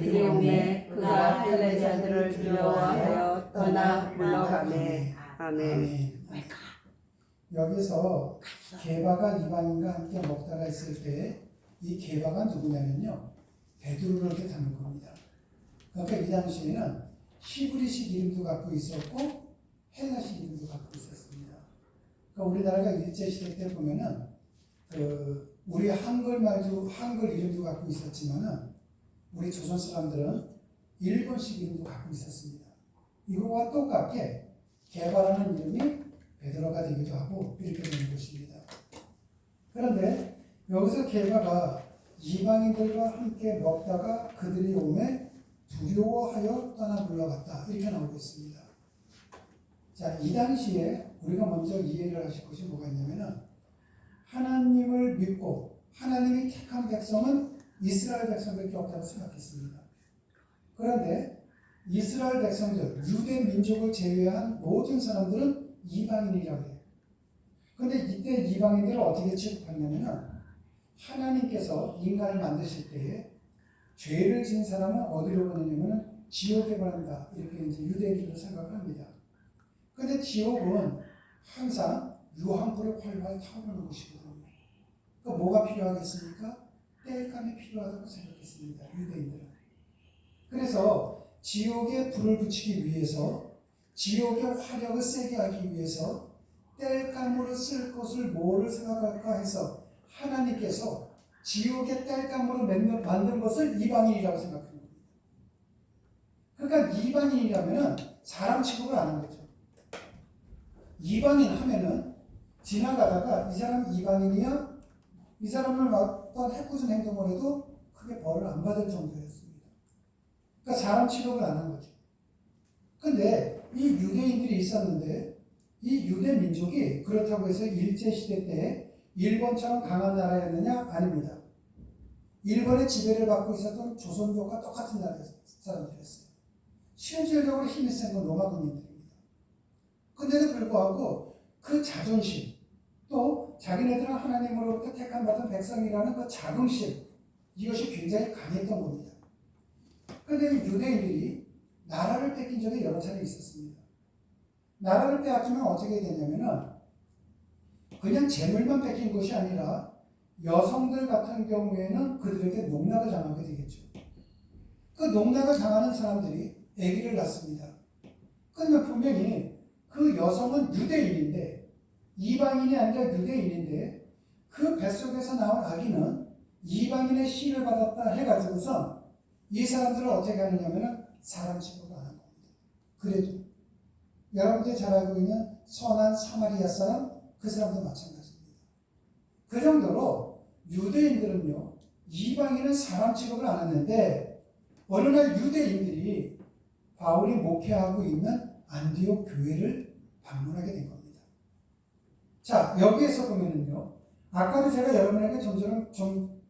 그들이 오매 그가 할례자들을 두려워하여 떠나 물러가매. 아멘. 여기서 게바가 이방인과 함께 먹다가 있을 때 이 게바가 누구냐면요, 베드로를 이렇게 담은 겁니다. 그러니까 이 당시에는 히브리식 이름도 갖고 있었고 헬라식 이름도 갖고 있었습니다. 그러니까 우리나라가 일제시대 때 보면은 우리 한글 이름도 갖고 있었지만은 우리 조선 사람들은 일본식 이름도 갖고 있었습니다. 이거와 똑같게 게바라는 이름이 베드로가 되기도 하고 이렇게 되는 것입니다. 그런데 여기서 게바가 이방인들과 함께 먹다가 그들이 오매 두려워하여 떠나 물러갔다 이렇게 나오고 있습니다. 자, 이 당시에 우리가 먼저 이해를 하실 것이 뭐가 있냐면은 하나님을 믿고 하나님이 택한 백성은 이스라엘 백성밖에 없다고 생각했습니다. 그런데 이스라엘 백성들, 유대 민족을 제외한 모든 사람들은 이방인이라고 해요. 그런데 이때 이방인들을 어떻게 취급하냐면은 하나님께서 인간을 만드실 때에 죄를 지은 사람은 어디로 보내냐면은 지옥에 보낸다 이렇게 이제 유대인들은 생각을 합니다. 그런데 지옥은 항상 유황불이 활활 타오르는 곳이거든요. 그러니까 뭐가 필요하겠습니까? 땔감이 필요하다고 생각했습니다. 유대인들은. 그래서 지옥에 불을 붙이기 위해서, 지옥의 화력을 세게 하기 위해서 땔감으로 쓸 것을 뭐를 생각할까 해서 하나님께서 지옥의 땔감으로 만든 것을 이방인이라고 생각하는 겁니다. 그러니까 이방인이라면 사람 취급을 안 한 거죠. 이방인 하면은 지나가다가 이 사람 이방인이야? 이 사람을 어떤 해코진 행동을 해도 크게 벌을 안 받을 정도였습니다. 그러니까 사람 취급을 안 한 거죠. 근데 이 유대인들이 있었는데 이 유대 민족이 그렇다고 해서 일제시대 때 일본처럼 강한 나라였느냐? 아닙니다. 일본의 지배를 받고 있었던 조선족과 똑같은 나라의 사람들이었어요. 실질적으로 힘이 센 건 로마 군인들입니다. 그런데도 불구하고 그 자존심, 또 자기네들은 하나님으로부터 택함 받은 백성이라는 그 자긍심, 이것이 굉장히 강했던 겁니다. 그런데 유대인들이 나라를 뺏긴 적이 여러 차례 있었습니다. 나라를 빼앗기면 어떻게 되냐면은 그냥 재물만 뺏긴 것이 아니라 여성들 같은 경우에는 그들에게 농락을 당하게 되겠죠. 그 농락을 당하는 사람들이 아기를 낳습니다. 그러면 분명히 그 여성은 유대인인데, 이방인이 아니라 유대인인데 그 뱃속에서 나온 아기는 이방인의 씨를 받았다 해가지고서 이 사람들을 어떻게 하느냐면 사람 취급을 안 한 겁니다. 그래도 여러분들이 잘 알고 있는 선한 사마리아 사람, 그 사람도 마찬가지입니다. 그 정도로 유대인들은요, 이방인은 사람 취급을 안 했는데 어느 날 유대인들이 바울이 목회하고 있는 안디옥 교회를 방문하게 된 겁니다. 자, 여기에서 보면은요, 아까도 제가 여러분에게 좀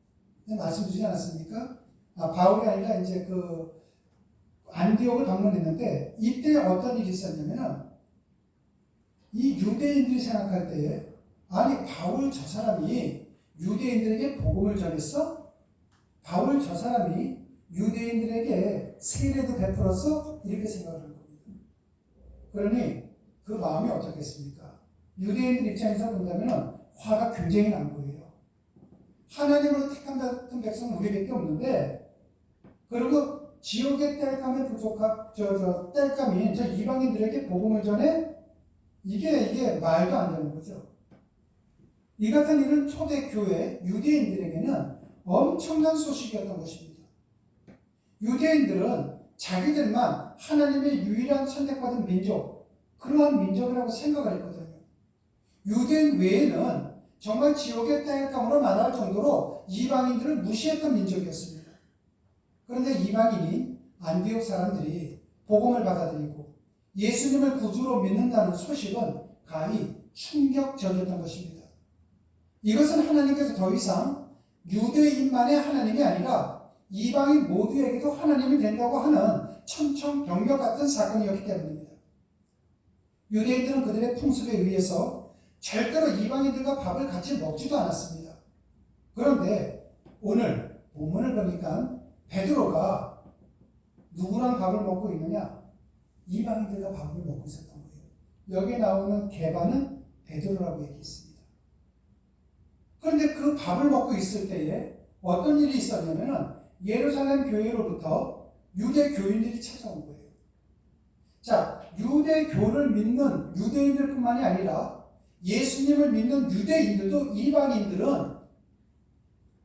말씀드리지 않았습니까? 바울이 아니라 이제 그 안디옥을 방문했는데 이때 어떤 일이 있었냐면은 이 유대인들이 생각할 때에 아니 바울 저 사람이 유대인들에게 복음을 전했어? 바울 저 사람이 유대인들에게 세례도 베풀었어? 이렇게 생각을 한 겁니다. 그러니 그 마음이 어떻겠습니까? 유대인들 입장에서 본다면 화가 굉장히 난 거예요. 하나님으로 택한 같은 백성은 우리밖에 없는데, 그리고 지옥의 땔감에 부족한 땔감인 저 이방인들에게 복음을 전해? 이게 말도 안 되는 거죠. 이 같은 일은 초대교회 유대인들에게는 엄청난 소식이었던 것입니다. 유대인들은 자기들만 하나님의 유일한 선택받은 민족, 그러한 민족이라고 생각을 했거든요. 유대인 외에는 정말 지옥의 땔감으로 말할 정도로 이방인들을 무시했던 민족이었습니다. 그런데 이방인인 안디옥 사람들이 복음을 받아들이고 예수님을 구주로 믿는다는 소식은 가히 충격적이었던 것입니다. 이것은 하나님께서 더 이상 유대인만의 하나님이 아니라 이방인 모두에게도 하나님이 된다고 하는 천천병력 같은 사건이었기 때문입니다. 유대인들은 그들의 풍습에 의해서 절대로 이방인들과 밥을 같이 먹지도 않았습니다. 그런데 오늘 본문을 보니까 베드로가 누구랑 밥을 먹고 있느냐? 이방인들과 밥을 먹고 있었던 거예요. 여기에 나오는 게바는 베드로라고 얘기했습니다. 그런데 그 밥을 먹고 있을 때에 어떤 일이 있었냐면은 예루살렘 교회로부터 유대 교인들이 찾아온 거예요. 자, 유대교를 믿는 유대인들뿐만이 아니라 예수님을 믿는 유대인들도 이방인들은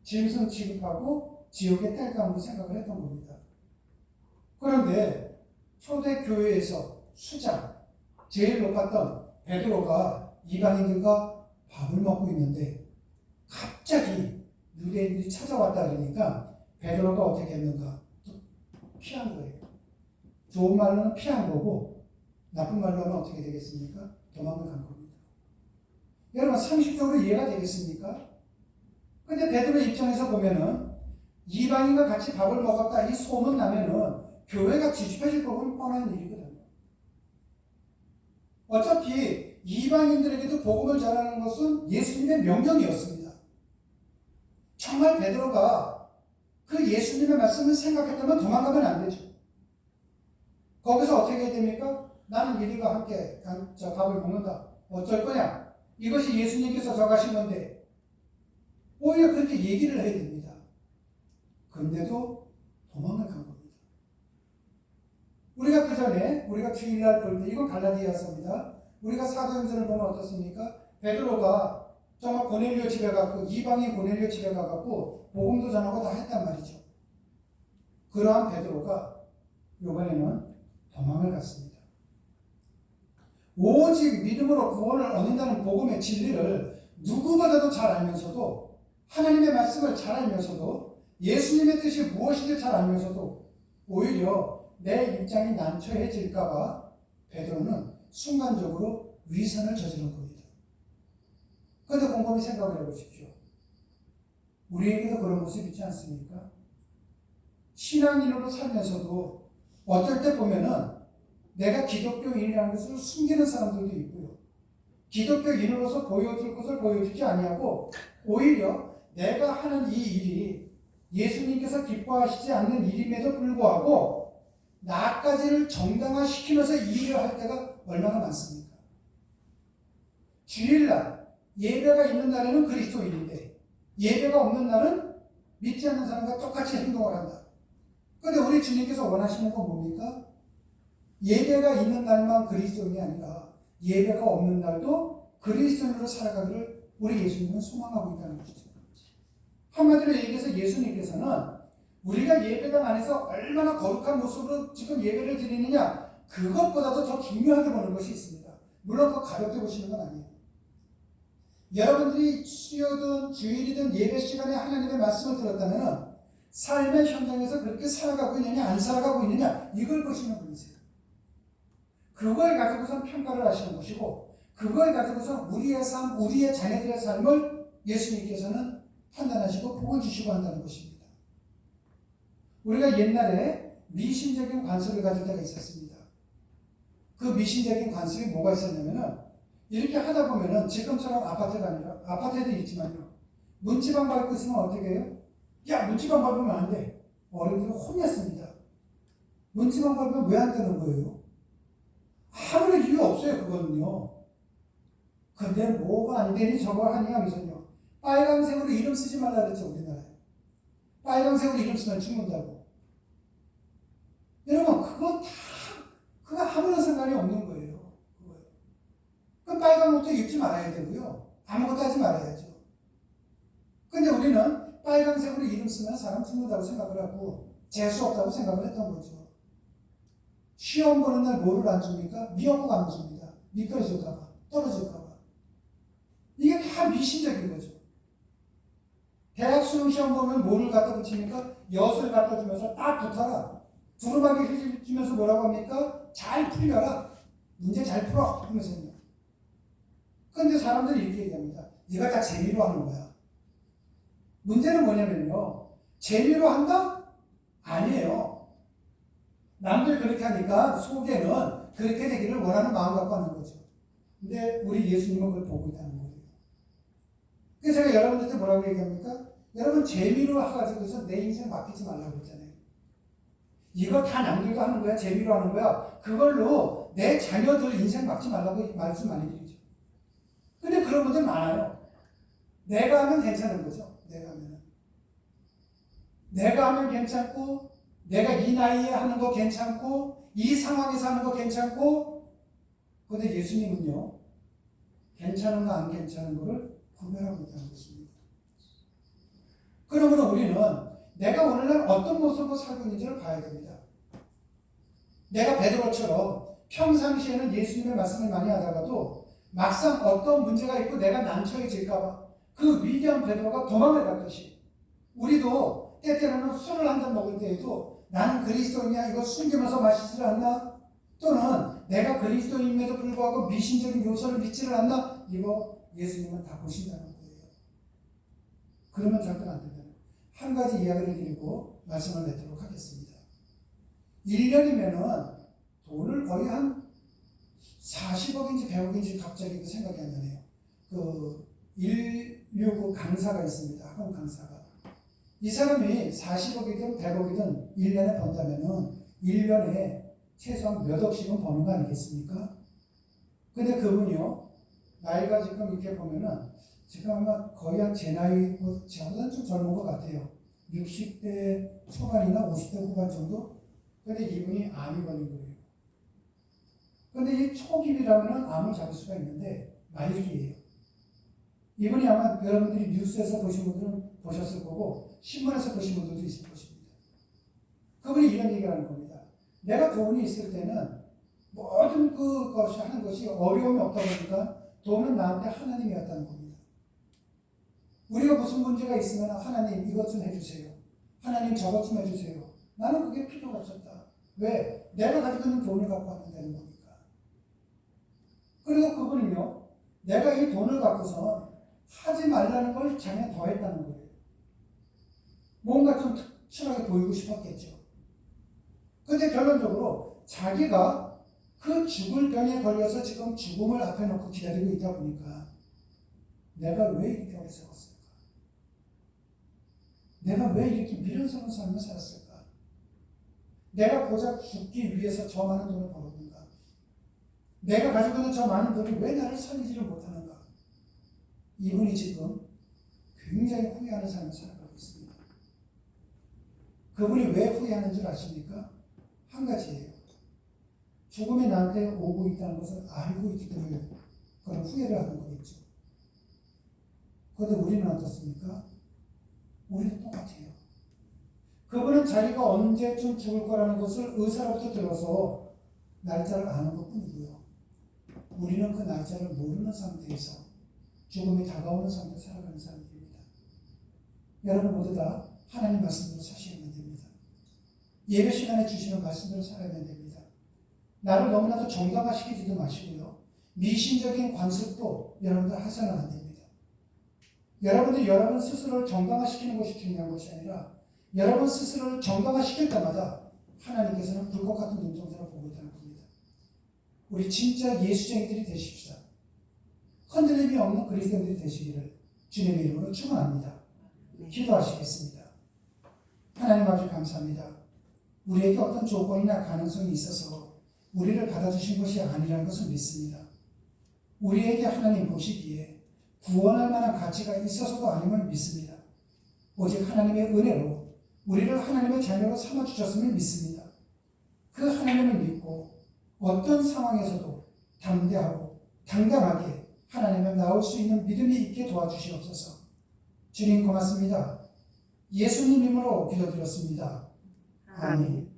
짐승 취급하고 지옥의 땔감으로 생각을 했던 겁니다. 그런데 초대교회에서 수장, 제일 높았던 베드로가 이방인들과 밥을 먹고 있는데 갑자기 유대인들이 찾아왔다 그러니까 베드로가 어떻게 했는가? 피한 거예요. 좋은 말로는 피한 거고 나쁜 말로 하면 어떻게 되겠습니까? 도망을 간 겁니다. 여러분 상식적으로 이해가 되겠습니까? 근데 베드로 입장에서 보면은 이방인과 같이 밥을 먹었다 이 소문 나면은 교회가 뒤집혀질 거는 뻔한 일이거든요. 어차피 이방인들에게도 복음을 전하는 것은 예수님의 명령이었습니다. 정말 베드로가 그 예수님의 말씀을 생각했다면 도망가면 안 되죠. 거기서 어떻게 해야 됩니까? 나는 이들과 함께 밥을 먹는다. 어쩔 거냐? 이것이 예수님께서 정하신 건데 오히려 그렇게 얘기를 해야 됩니다. 그런데도 도망을 간 겁니다. 우리가 그 전에 우리가 주일날 볼 때 이건 갈라디아서입니다. 우리가 사도행전을 보면 어떻습니까? 베드로가 정말 고넬료 집에 가고 이방인 고넬료 집에 가고 복음도 전하고 다 했단 말이죠. 그러한 베드로가 이번에는 도망을 갔습니다. 오직 믿음으로 구원을 얻는다는 복음의 진리를 누구보다도 잘 알면서도 하나님의 말씀을 잘 알면서도 예수님의 뜻이 무엇인지 잘 알면서도 오히려 내 입장이 난처해질까봐 베드로는 순간적으로 위선을 저지른 겁니다. 그런데 곰곰이 생각을 해보십시오. 우리에게도 그런 모습 있지 않습니까? 신앙인으로 살면서도 어떨 때 보면은 내가 기독교인이라는 것을 숨기는 사람들도 있고요. 기독교인으로서 보여줄 것을 보여주지 아니하고 오히려 내가 하는 이 일이 예수님께서 기뻐하시지 않는 일임에도 불구하고 나까지를 정당화시키면서 이 일을 할 때가 얼마나 많습니까? 주일날 예배가 있는 날에는 그리스도인인데 예배가 없는 날은 믿지 않는 사람과 똑같이 행동을 한다. 그런데 우리 주님께서 원하시는 건 뭡니까? 예배가 있는 날만 그리스도인이 아니라 예배가 없는 날도 그리스도인으로 살아가기를 우리 예수님은 소망하고 있다는 것이죠. 한마디로 얘기해서 예수님께서는 우리가 예배당 안에서 얼마나 거룩한 모습으로 지금 예배를 드리느냐 그것보다도 더 중요하게 보는 것이 있습니다. 물론 그거 가볍게 보시는 건 아니에요. 여러분들이 수요든 주일이든 예배 시간에 하나님의 말씀을 들었다면 삶의 현장에서 그렇게 살아가고 있느냐 안 살아가고 있느냐 이걸 보시는 분이세요. 그걸 가지고선 평가를 하시는 것이고 그걸 가지고서 우리의 삶, 우리의 자녀들의 삶을 예수님께서는 판단하시고 복을 주시고 한다는 것입니다. 우리가 옛날에 미신적인 관습을 가질 때가 있었습니다. 그 미신적인 관습이 뭐가 있었냐면은 이렇게 하다 보면은 지금처럼 아파트가 아니라 아파트에도 있지만요. 문지방 밟고 있으면 어떻게 해요? 야 문지방 밟으면 안 돼. 어른들은 혼냈습니다. 문지방 밟으면 왜 안 되는 거예요? 아무런 이유 없어요 그거는요. 근데 뭐가 안 되니 저거 하니 하면서요. 빨강색으로 이름 쓰지 말라 그랬죠 우리나라에. 빨강색으로 이름 쓰면 죽는다고. 여러분 그거 아무런 상관이 없는 거예요. 그거예요. 그 빨간 옷도 입지 말아야 되고요. 아무것도 하지 말아야죠. 근데 우리는 빨강색으로 이름 쓰면 사람 죽는다고 생각을 하고 재수 없다고 생각을 했던 거죠. 시험 보는 날 뭐를 안 줍니까? 미역국 안 줍니다. 미끄러질까봐, 떨어질까봐. 이게 다 미신적인 거죠. 대학 수능 시험 보면 뭐를 갖다 붙입니까? 엿을 갖다 주면서 딱 붙어라. 두루마기 주면서 뭐라고 합니까? 잘 풀려라. 문제 잘 풀어. 하면서요. 그런데 사람들이 이렇게 얘기합니다. 네가 다 재미로 하는 거야. 문제는 뭐냐면요. 재미로 한다? 아니에요. 남들 그렇게 하니까 속에는 그렇게 되기를 원하는 마음 갖고 하는 거죠. 근데 우리 예수님은 그걸 보고 있다는 거예요. 그래서 제가 여러분들한테 뭐라고 얘기합니까? 여러분 재미로 해가지고서 내 인생 맡기지 말라고 했잖아요. 이거 다 남들도 하는 거야. 재미로 하는 거야. 그걸로 내 자녀들 인생 막지 말라고 말씀 많이 드리죠. 근데 그런 분들 많아요. 내가 하면 괜찮은 거죠. 내가 하면 괜찮고, 내가 이 나이에 하는 거 괜찮고, 이 상황에서 하는 거 괜찮고, 근데 예수님은요, 괜찮은 거 안 괜찮은 거를 구별하고 있다는 것입니다. 그러므로 우리는 내가 오늘날 어떤 모습으로 살고 있는지를 봐야 됩니다. 내가 베드로처럼 평상시에는 예수님의 말씀을 많이 하다가도 막상 어떤 문제가 있고 내가 난처해질까봐 그 위대한 베드로가 도망을 갔듯이 우리도 때때로는 술을 한 잔 먹을 때에도 나는 그리스도인이야 이거 숨기면서 마시질 않나? 또는 내가 그리스도인임에도 불구하고 미신적인 요소를 믿지를 않나? 이거 예수님은 다 보신다는 거예요. 그러면 절대 안 됩니다. 한 가지 이야기를 드리고 말씀을 맺도록 하겠습니다. 1년이면은 돈을 거의 한 40억인지 100억인지 갑자기 그 생각이 안 나네요. 그 169 강사가 있습니다. 학원 강사가. 이 사람이 40억이든 100억이든 1년에 번다면은 1년에 최소한 몇 억씩은 버는 거 아니겠습니까? 근데 그분이요, 나이가 지금 이렇게 보면은 지금 아마 거의 한 제 나이, 저보다는 좀 젊은 것 같아요. 60대 초반이나 50대 후반 정도? 근데 이분이 암이 걸린 거예요. 근데 이 초기이라면 암을 잡을 수가 있는데 말기예요. 이분이 아마 여러분들이 뉴스에서 보신 분들은 보셨을 거고 신문에서 보신 분들도 있을 것입니다. 그분이 이런 얘기를 하는 겁니다. 내가 돈이 있을 때는 모든 그것이 하는 것이 어려움이 없다 보니까 돈은 나한테 하나님이었다는 겁니다. 우리가 무슨 문제가 있으면 하나님 이것 좀 해주세요. 하나님 저것 좀 해주세요. 나는 그게 필요가 없었다. 왜? 내가 가지고 있는 돈을 갖고 하면 되는 거니까. 그리고 그분은요, 내가 이 돈을 갖고서 하지 말라는 걸 자기가 더 했다는 거예요. 뭔가 좀 특출하게 보이고 싶었겠죠. 근데 결론적으로 자기가 그 죽을 병에 걸려서 지금 죽음을 앞에 놓고 기다리고 있다 보니까 내가 왜 이렇게 어리석었을까? 내가 왜 이렇게 미련스러운 삶을 살았을까? 내가 고작 죽기 위해서 저 많은 돈을 벌었는가? 내가 가지고 있는 저 많은 돈이 왜 나를 살리지를 못하는가? 이분이 지금 굉장히 후회하는 삶을 살아가고 있습니다. 그분이 왜 후회하는 줄 아십니까? 한 가지예요. 죽음이 나한테 오고 있다는 것을 알고 있기 때문에 그런 후회를 하는 거겠죠. 그런데 우리는 어떻습니까? 우리도 똑같아요. 그분은 자기가 언제쯤 죽을 거라는 것을 의사로부터 들어서 날짜를 아는 것뿐이고요. 우리는 그 날짜를 모르는 상태에서 죽음이 다가오는 상태에 살아가는 사람들입니다. 여러분 모두 다 하나님 말씀대로 사셔야만 됩니다. 예배 시간에 주시는 말씀대로 살아야만 됩니다. 나를 너무나도 정당화시키지도 마시고요. 미신적인 관습도 여러분들 하셔는 안 됩니다. 여러분들 여러분 스스로를 정당화시키는 것이 중요한 것이 아니라 여러분 스스로를 정당화시킬 때마다 하나님께서는 불꽃 같은 눈동자를 보고 있다는 겁니다. 우리 진짜 예수쟁이들이 되십시다. 흔들림이 없는 그리스도인들이 되시기를 주님의 이름으로 축원합니다. 기도하시겠습니다. 하나님 아버지 감사합니다. 우리에게 어떤 조건이나 가능성이 있어서 우리를 받아주신 것이 아니라는 것을 믿습니다. 우리에게 하나님 보시기에 구원할 만한 가치가 있어서도 아님을 믿습니다. 오직 하나님의 은혜로 우리를 하나님의 자녀로 삼아주셨음을 믿습니다. 그 하나님을 믿고 어떤 상황에서도 담대하고 당당하게 하나님을 나올 수 있는 믿음이 있게 도와주시옵소서. 주님 고맙습니다. 예수님 이름으로 기도드렸습니다. 아멘.